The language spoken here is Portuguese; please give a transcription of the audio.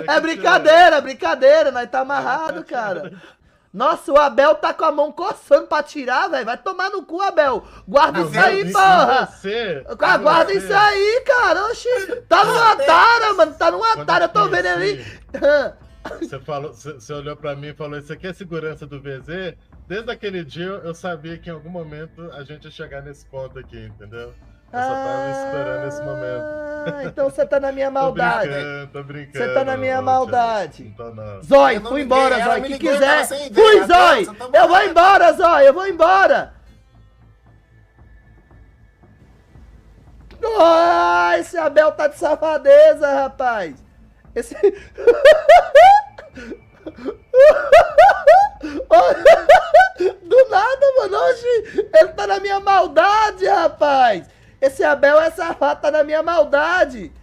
É brincadeira, brincadeira. Nós tá amarrado, cara. Nossa, o Abel tá com a mão coçando pra tirar, velho. Vai tomar no cu, Abel. Guarda isso aí, porra. Guarda isso aí, cara. Oxi. Tá numa tara, mano. Tá numa tara. Eu tô vendo ali. Você olhou pra mim e falou, isso aqui é segurança do VZ? Desde aquele dia eu sabia que em algum momento a gente ia chegar nesse ponto aqui, entendeu? Eu só tava esperando esse momento. Então você tá na minha maldade. Tô brincando. Você tá na minha maldade. Não tô não. Zói, fui embora, Zói. Que quiser. Fui, Zói. Eu vou embora, Zói. Eu vou embora. Ah, esse Abel tá de safadeza, rapaz. Esse... Do nada, mano. Oxi, ele tá na minha maldade, rapaz. Esse Abel é safado, tá na minha maldade.